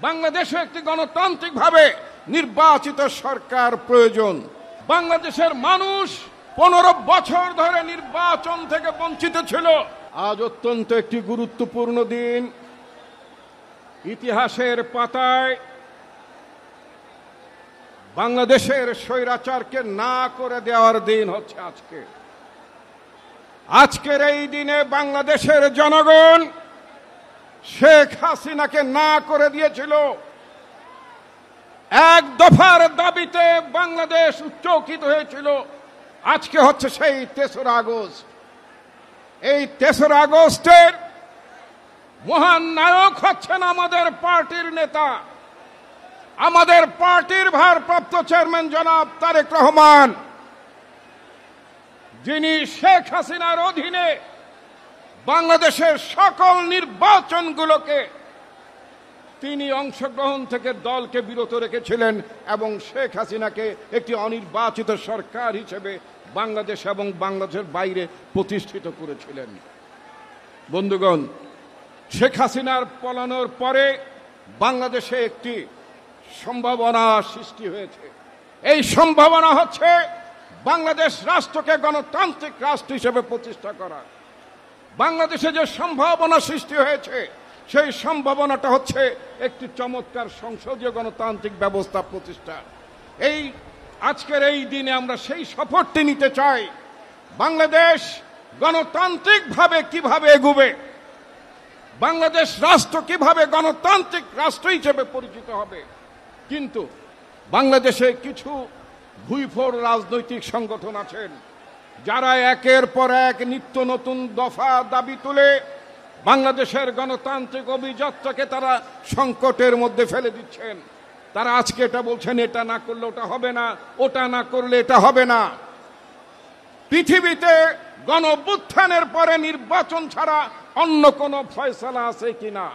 বাংলাদেশে একটি গণতান্ত্রিকভাবে নির্বাচিত সরকার প্রয়োজন। বাংলাদেশের মানুষ 15 বছর ধরে নির্বাচন থেকে বঞ্চিত ছিল। আজ অত্যন্ত একটি গুরুত্বপূর্ণ দিন। ইতিহাসের পাতায় বাংলাদেশের স্বৈরাচারকে না করে দেওয়ার দিন হচ্ছে আজকে। আজকের এই দিনে বাংলাদেশের জনগণ শেখ হাসিনাকে না করে দিয়েছিল। এক দফার দাবিতে বাংলাদেশ উচ্চকিত হয়েছিল। আজকে হচ্ছে সেই 3রা আগস্ট। এই 3রা আগস্টের মহান নায়ক হচ্ছেন আমাদের পার্টির নেতা, আমাদের পার্টির ভারপ্রাপ্ত চেয়ারম্যান জনাব তারেক রহমান, যিনি শেখ হাসিনার অধীনে বাংলাদেশের সকল নির্বাচনগুলোকে তিনি অংশগ্রহণ থেকে দলকে বিরত রেখেছিলেন এবং শেখ হাসিনাকে একটি অনির্বাচিত সরকার হিসেবে বাংলাদেশ এবং বাংলাদেশের বাইরে প্রতিষ্ঠিত করেছিলেন। বন্ধুগণ, শেখ হাসিনার পলানোর পরে বাংলাদেশে একটি সম্ভাবনা সৃষ্টি হয়েছে। এই সম্ভাবনা হচ্ছে বাংলাদেশ রাষ্ট্রকে গণতান্ত্রিক রাষ্ট্র হিসেবে প্রতিষ্ঠা করা। বাংলাদেশে যে সম্ভাবনা সৃষ্টি হয়েছে সেই সম্ভাবনাটা হচ্ছে একটি চমৎকার সংসদীয় গণতান্ত্রিক ব্যবস্থা প্রতিষ্ঠা। এই আজকের এই দিনে আমরা সেই শপথটি নিতে চাই। বাংলাদেশ গণতান্ত্রিকভাবে কিভাবে এগোবে, বাংলাদেশ রাষ্ট্র কিভাবে গণতান্ত্রিক রাষ্ট্র হিসেবে পরিচিত হবে। কিন্তু বাংলাদেশে কিছু ভুইফোড় রাজনৈতিক সংগঠন আছেন যারা একের পর এক নিত্য নতুন দফা দাবি তুলে বাংলাদেশের গণতান্ত্রিক অভিযাত্রাকে তারা সংকটের মধ্যে ফেলে দিচ্ছেন। তারা আজকে এটা বলছেন, এটা না করলে ওটা হবে না, ওটা না করলে এটা হবে না। পৃথিবীতে গণঅভ্যুত্থানের পরে নির্বাচন ছাড়া অন্য কোনো ফয়সালা আছে কিনা?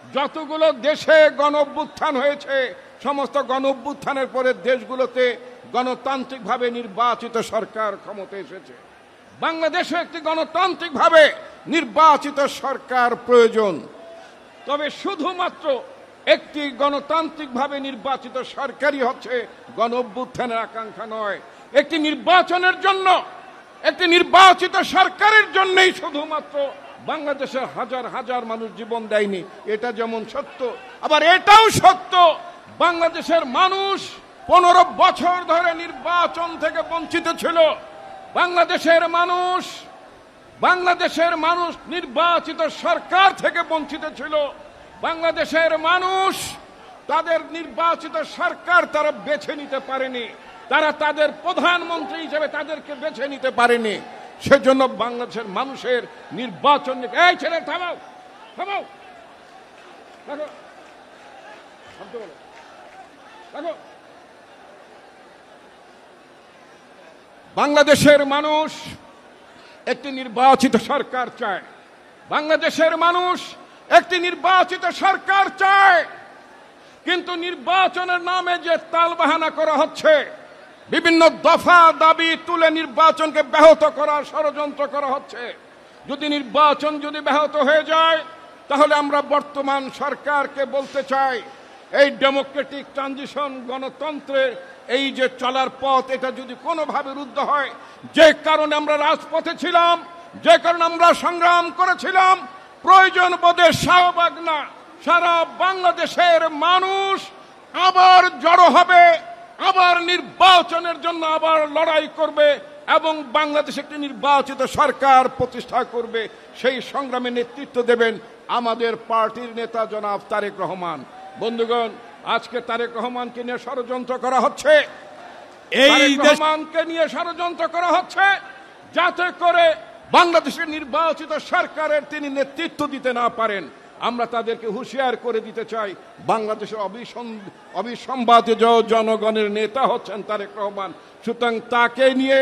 যতগুলো দেশে গণঅভ্যুত্থান হয়েছে সমস্ত গণঅভ্যুত্থানের পরে দেশগুলোতে গণতান্ত্রিকভাবে নির্বাচিত সরকার ক্ষমতায় এসেছে। বাংলাদেশে একটি গণতান্ত্রিকভাবে নির্বাচিত সরকার প্রয়োজন। তবে শুধুমাত্র একটি গণতান্ত্রিকভাবে নির্বাচিত সরকারই হচ্ছে গণঅভ্যুত্থানের আকাঙ্ক্ষা নয়। একটি নির্বাচনের জন্য, একটি নির্বাচিত সরকারের জন্যই শুধুমাত্র বাংলাদেশের হাজার হাজার মানুষ জীবন দেয়নি। এটা যেমন সত্য, আবার এটাও সত্য বাংলাদেশের মানুষ 15 বছর ধরে নির্বাচন থেকে বঞ্চিত ছিল। বাংলাদেশের মানুষ নির্বাচিত সরকার থেকে বঞ্চিত ছিল। বাংলাদেশের মানুষ তাদের নির্বাচিত সরকার তারা বেছে নিতে পারেনি, তারা তাদের প্রধানমন্ত্রী হিসেবে তাদেরকে বেছে নিতে পারেনি। সেজন্য বাংলাদেশের মানুষের নির্বাচন, এই ছেলে থামাও থামাও দেখো দেখো, বাংলাদেশের মানুষ একটি নির্বাচিত সরকার চায়। বাংলাদেশের মানুষ একটি নির্বাচিত সরকার চায়। কিন্তু নির্বাচনের নামে যে তালবাহানা করা হচ্ছে, বিভিন্ন দফা দাবি তুলে নির্বাচনকে ব্যাহত করার ষড়যন্ত্র করা হচ্ছে। নির্বাচন যদি ব্যাহত হয়ে যায় তাহলে আমরা বর্তমান সরকারকে বলতে চাই, এই ডেমোক্রেটিক ট্রানজিশন গণতন্ত্রের এই যে চলার পথ, এটা যদি কোনোভাবে রুদ্ধ হয়, যে কারণে আমরা রাজপথে ছিলাম, যে কারণে আমরা সংগ্রাম করেছিলাম, প্রয়োজন বোধে শাহবাগ না সারা বাংলাদেশের মানুষ আবার জড়ো হবে, আবার নির্বাচনের জন্য আবার লড়াই করবে এবং বাংলাদেশে একটি নির্বাচিত সরকার প্রতিষ্ঠা করবে। সেই সংগ্রামে নেতৃত্ব দেবেন আমাদের পার্টির নেতা জনাব তারেক রহমান। বন্ধুগণ, আজকে তারেক রহমানকে নিয়ে ষড়যন্ত্র করা হচ্ছে, যাতে করে বাংলাদেশের নির্বাচিত সরকারের তিনি নেতৃত্ব দিতে না পারেন। আমরা তাদেরকে হুঁশিয়ার করে দিতে চাই, বাংলাদেশের অবিসংবাদিত জনগণের নেতা হচ্ছেন তারেক রহমান। সুতরাং তাকে নিয়ে,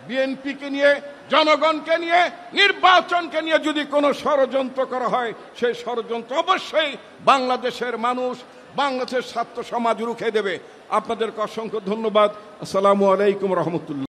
বিএনপিকে নিয়ে, জনগণকে নিয়ে, নির্বাচনকে নিয়ে যদি কোনো ষড়যন্ত্র করা হয়, সেই ষড়যন্ত্র অবশ্যই বাংলাদেশের মানুষ, বাংলাদেশের ছাত্র সমাজ রুখে দেবে। আপনাদেরকে অসংখ্য ধন্যবাদ। আসসালামু আলাইকুম রহমতুল্লাহ।